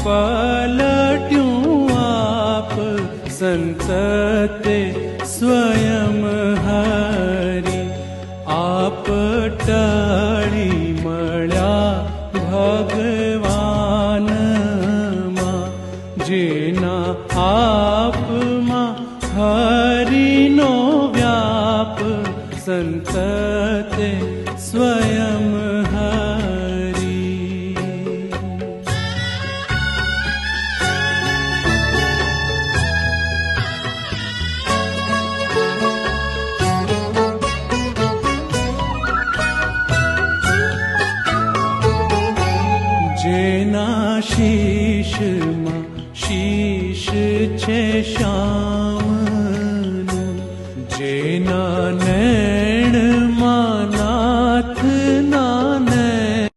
पलट्यूं आप संत ते स्वयं हरि आप टळी मळ्या भगवान मा जेना आप मा हरिनो व्याप संत ते स्वयं जेना शीश मा शीश छे श्याम